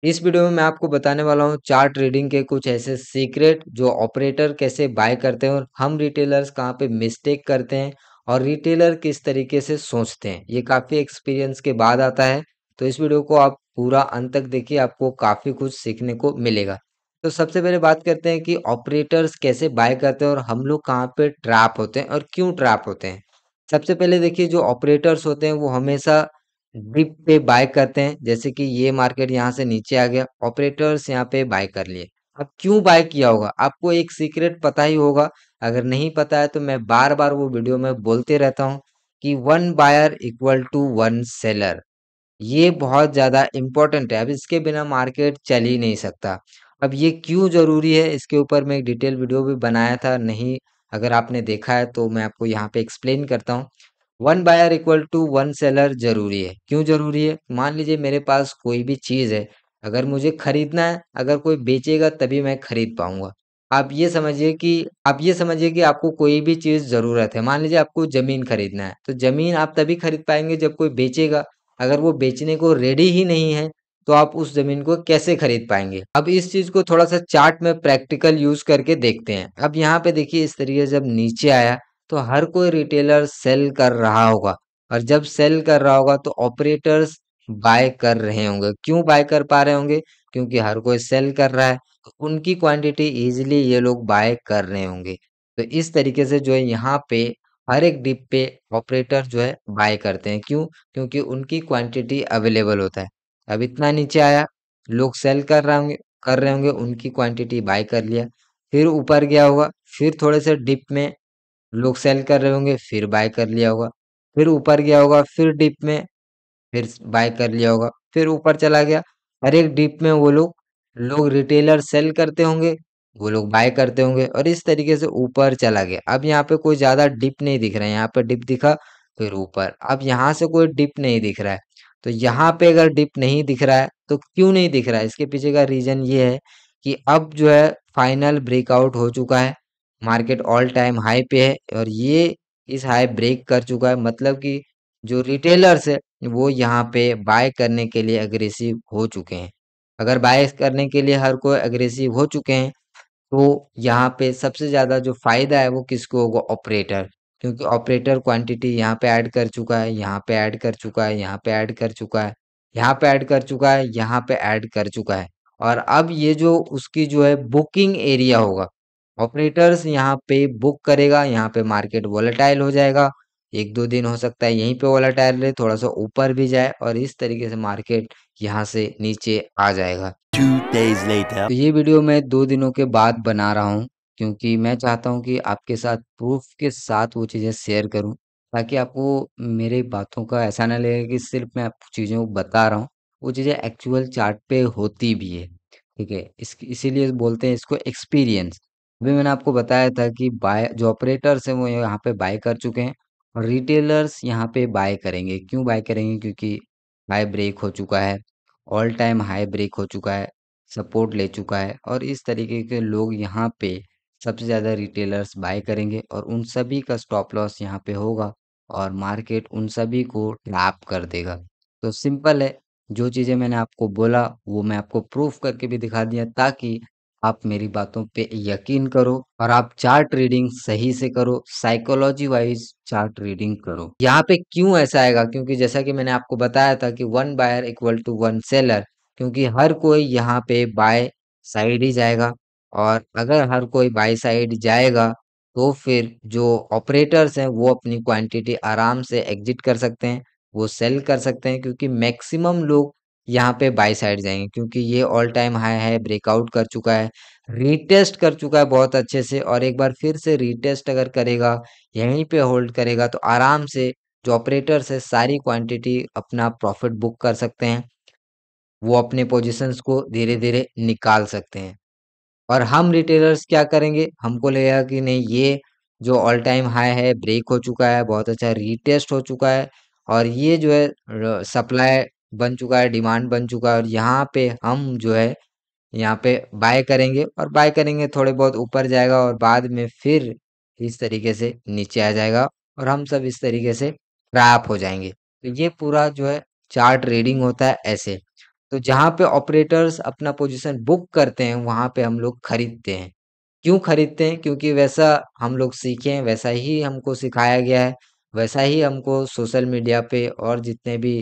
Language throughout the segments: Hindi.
इस वीडियो में मैं आपको बताने वाला हूँ चार्ट ट्रेडिंग के कुछ ऐसे सीक्रेट जो ऑपरेटर कैसे बाय करते हैं और हम रिटेलर्स कहाँ पे मिस्टेक करते हैं और रिटेलर किस तरीके से सोचते हैं। ये काफ़ी एक्सपीरियंस के बाद आता है, तो इस वीडियो को आप पूरा अंत तक देखिए, आपको काफ़ी कुछ सीखने को मिलेगा। तो सबसे पहले बात करते हैं कि ऑपरेटर्स कैसे बाय करते हैं और हम लोग कहाँ पे ट्रैप होते हैं और क्यों ट्रैप होते हैं। सबसे पहले देखिए, जो ऑपरेटर्स होते हैं वो हमेशा डिप पे बाय करते हैं। जैसे कि ये मार्केट यहाँ से नीचे आ गया, ऑपरेटर्स यहाँ पे बाय कर लिए। अब क्यों बाय किया होगा, आपको एक सीक्रेट पता ही होगा। अगर नहीं पता है तो मैं बार बार वो वीडियो में बोलते रहता हूँ कि one buyer equal to one seller. ये बहुत ज़्यादा इम्पोर्टेंट है, अब इसके बिना मार्केट चल ही नहीं सकता। अब ये क्यों ज़रूरी है, इसके ऊपर मैं एक डिटेल वीडियो भी बनाया था, नहीं अगर आपने देखा है तो मैं आपको यहाँ पे एक्सप्लेन करता हूँ। One buyer equal to one seller ज़रूरी है। क्यों ज़रूरी है? मान लीजिए मेरे पास कोई भी चीज़ है, अगर मुझे खरीदना है, अगर कोई बेचेगा तभी मैं खरीद पाऊँगा। आप ये समझिए कि आपको कोई भी चीज़ ज़रूरत है। मान लीजिए आपको ज़मीन खरीदना है, तो ज़मीन आप तभी खरीद पाएँगे जब कोई बेचेगा। अगर वो बेचने को रेडी ही नहीं है, तो आप उस ज़मीन को कैसे खरीद पाएँगे? अब इस चीज़ को थोड़ा-सा चार्ट में प्रैक्टिकल यूज़ करके देखते हैं। अब यहाँ पे देखिए, इस तरीके से जब नीचे आया, तो हर कोई रिटेलर सेल कर रहा होगा और जब सेल कर रहा होगा तो ऑपरेटर्स बाय कर रहे होंगे। क्यों बाय कर पा रहे होंगे? क्योंकि हर कोई सेल कर रहा है, तो उनकी क्वांटिटी इजीली ये लोग बाय कर रहे होंगे। तो इस तरीके से जो है यहाँ पे हर एक डिप पे ऑपरेटर जो है बाय करते हैं। क्यों? क्योंकि उनकी क्वांटिटी अवेलेबल होता है। अब इतना नीचे आया, लोग सेल कर रहे होंगे, उनकी क्वांटिटी बाय कर लिया। फिर ऊपर गया होगा, फिर थोड़े से डिप में लोग सेल कर रहे होंगे, फिर बाय कर लिया होगा। फिर ऊपर गया होगा, फिर डिप में फिर बाय कर लिया होगा, फिर ऊपर चला गया। हर एक डिप में वो लोग रिटेलर सेल करते होंगे, वो लोग बाय करते होंगे और इस तरीके से ऊपर चला गया। अब यहाँ पे कोई ज़्यादा डिप नहीं दिख रहा है, यहाँ पे डिप दिखा फिर ऊपर। अब यहाँ से कोई डिप नहीं दिख रहा है, तो यहाँ पे अगर डिप नहीं दिख रहा है तो क्यों नहीं दिख रहा है? इसके पीछे का रीज़न ये है कि अब जो है फाइनल ब्रेकआउट हो चुका है। मार्केट ऑल टाइम हाई पे है और ये इस हाई ब्रेक कर चुका है, मतलब कि जो रिटेलर्स है वो यहाँ पे बाय करने के लिए अग्रेसिव हो चुके हैं। अगर बाय करने के लिए हर कोई अग्रेसिव हो चुके हैं, तो यहाँ पे सबसे ज़्यादा जो फ़ायदा है वो किसको होगा? ऑपरेटर। क्योंकि ऑपरेटर क्वांटिटी यहाँ पे ऐड कर चुका है, यहाँ पे ऐड कर चुका है, यहाँ पे ऐड कर चुका है, यहाँ पे ऐड कर चुका है, यहाँ पे ऐड कर चुका है। और अब ये जो उसकी जो है बुकिंग एरिया होगा, ऑपरेटर्स यहाँ पे बुक करेगा, यहाँ पे मार्केट वोलेटाइल हो जाएगा। 1-2 दिन हो सकता है यहीं पे वोलेटाइल रहे, थोड़ा-सा ऊपर भी जाए और इस तरीके से मार्केट यहाँ से नीचे आ जाएगा। 2 days later. तो ये वीडियो मैं 2 दिनों के बाद बना रहा हूँ, क्योंकि मैं चाहता हूँ कि आपके साथ प्रूफ़ के साथ वो चीज़ें शेयर करूँ, ताकि आपको मेरी बातों का ऐसा ना लगे कि सिर्फ़ मैं आपको चीज़ों को बता रहा हूँ, वो चीज़ें एक्चुअल चार्ट पे होती भी है, ठीक है? इसीलिए बोलते हैं इसको एक्सपीरियंस। अभी मैंने आपको बताया था कि बाय जो ऑपरेटर्स हैं वो यहाँ पे बाय कर चुके हैं और रिटेलर्स यहाँ पे बाय करेंगे। क्यों बाय करेंगे? क्योंकि हाई ब्रेक हो चुका है, ऑल टाइम हाई ब्रेक हो चुका है, सपोर्ट ले चुका है और इस तरीके के लोग यहाँ पे सबसे ज़्यादा रिटेलर्स बाय करेंगे और उन सभी का स्टॉप लॉस यहाँ पे होगा और मार्केट उन सभी को ट्रैप कर देगा। तो सिंपल है, जो चीज़ें मैंने आपको बोला वो मैं आपको प्रूफ करके भी दिखा दिया, ताकि आप मेरी बातों पे यकीन करो और आप चार्ट रीडिंग सही से करो, साइकोलॉजी वाइज चार्ट रीडिंग करो। यहाँ पे क्यों ऐसा आएगा? क्योंकि जैसा कि मैंने आपको बताया था कि one buyer equal to one seller, क्योंकि हर कोई यहाँ पे बाय साइड ही जाएगा और अगर हर कोई बाय साइड जाएगा तो फिर जो ऑपरेटर्स हैं वो अपनी क्वांटिटी आराम से एग्जिट कर सकते हैं, वो सेल कर सकते हैं, क्योंकि मैक्सिमम लोग यहाँ पे बाय साइड जाएंगे, क्योंकि ये ऑल टाइम हाई है, ब्रेकआउट कर चुका है, रीटेस्ट कर चुका है बहुत अच्छे से और एक बार फिर से रीटेस्ट अगर करेगा, यहीं पे होल्ड करेगा तो आराम से जो ऑपरेटर्स है सारी क्वांटिटी अपना प्रॉफिट बुक कर सकते हैं, वो अपने पोजीशंस को धीरे-धीरे निकाल सकते हैं। और हम रिटेलर्स क्या करेंगे? हमको लगेगा कि नहीं, ये जो ऑल टाइम हाई है, ब्रेक हो चुका है, बहुत अच्छा रीटेस्ट हो चुका है और ये जो है सप्लाई बन चुका है, डिमांड बन चुका है और यहाँ पे हम जो है यहाँ पे बाय करेंगे और बाय करेंगे, थोड़े बहुत ऊपर जाएगा और बाद में फिर इस तरीके से नीचे आ जाएगा और हम सब इस तरीके से ट्रैप हो जाएंगे। तो ये पूरा जो है चार्ट रीडिंग होता है ऐसे। तो जहाँ पे ऑपरेटर्स अपना पोजीशन बुक करते हैं वहाँ पे हम लोग खरीदते हैं। क्यों खरीदते हैं? क्योंकि वैसा हम लोग सीखे हैं, वैसा ही हमको सिखाया गया है, वैसा ही हमको सोशल मीडिया पे और जितने भी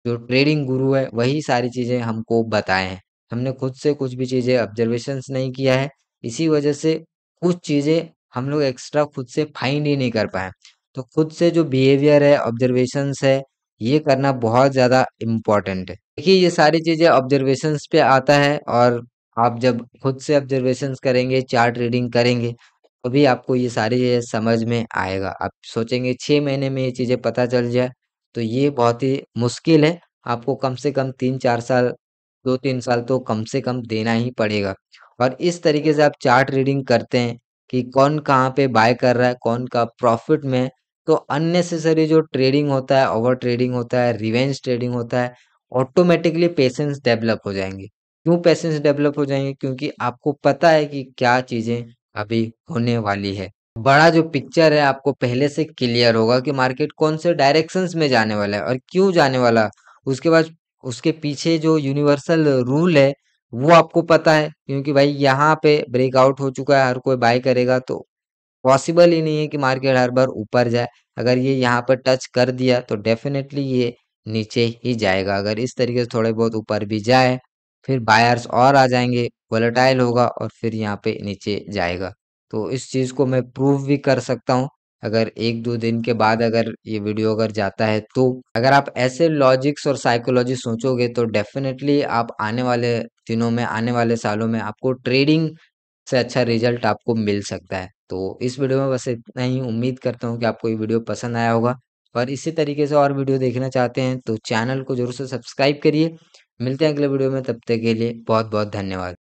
जो ट्रेडिंग गुरु है वही सारी चीजें हमको बताए हैं। हमने खुद से कुछ भी चीजें ऑब्जर्वेशंस नहीं किया है। इसी वजह से कुछ चीजें हम लोग एक्स्ट्रा खुद से फाइंड ही नहीं कर पाए। तो खुद से जो बिहेवियर है, ऑब्जर्वेशंस है, ये करना बहुत ज्यादा इम्पोर्टेंट है। देखिए ये सारी चीजें ऑब्जर्वेशंस पे आता है, और आप जब खुद से ऑब्जर्वेशंस करेंगे, चार्ट रीडिंग करेंगे, तभी आपको ये सारी चीजें समझ में आएगा। आप सोचेंगे 6 महीने में ये चीजें पता चल जाए, तो ये बहुत ही मुश्किल है। आपको कम से कम 3-4 साल, 2-3 साल तो कम से कम देना ही पड़ेगा। और इस तरीके से आप चार्ट रीडिंग करते हैं कि कौन कहाँ पे बाय कर रहा है, कौन का प्रॉफिट में है। तो अननेसेसरी जो ट्रेडिंग होता है, ओवर ट्रेडिंग होता है, रिवेंज ट्रेडिंग होता है, ऑटोमेटिकली पेशेंस डेवलप हो जाएंगे। क्यों पेशेंस डेवलप हो जाएंगे? क्योंकि आपको पता है कि क्या चीजें अभी होने वाली है। बड़ा जो पिक्चर है आपको पहले से क्लियर होगा कि मार्केट कौन से डायरेक्शंस में जाने वाला है और क्यों जाने वाला है। उसके बाद उसके पीछे जो यूनिवर्सल रूल है वो आपको पता है, क्योंकि भाई यहाँ पे ब्रेकआउट हो चुका है, हर कोई बाय करेगा, तो पॉसिबल ही नहीं है कि मार्केट हर बार ऊपर जाए। अगर ये यहाँ पर टच कर दिया तो डेफिनेटली ये नीचे ही जाएगा। अगर इस तरीके से थोड़े बहुत ऊपर भी जाए, फिर बायर्स और आ जाएंगे, वोलेटाइल होगा और फिर यहाँ पे नीचे जाएगा। तो इस चीज को मैं प्रूव भी कर सकता हूँ, अगर 1-2 दिन के बाद अगर ये वीडियो अगर जाता है तो। अगर आप ऐसे लॉजिक्स और साइकोलॉजी सोचोगे तो डेफिनेटली आप आने वाले दिनों में, आने वाले सालों में आपको ट्रेडिंग से अच्छा रिजल्ट आपको मिल सकता है। तो इस वीडियो में बस इतना ही। उम्मीद करता हूँ कि आपको ये वीडियो पसंद आया होगा, और इसी तरीके से और वीडियो देखना चाहते हैं तो चैनल को जरूर से सब्सक्राइब करिए। मिलते हैं अगले वीडियो में, तब तक के लिए बहुत बहुत धन्यवाद।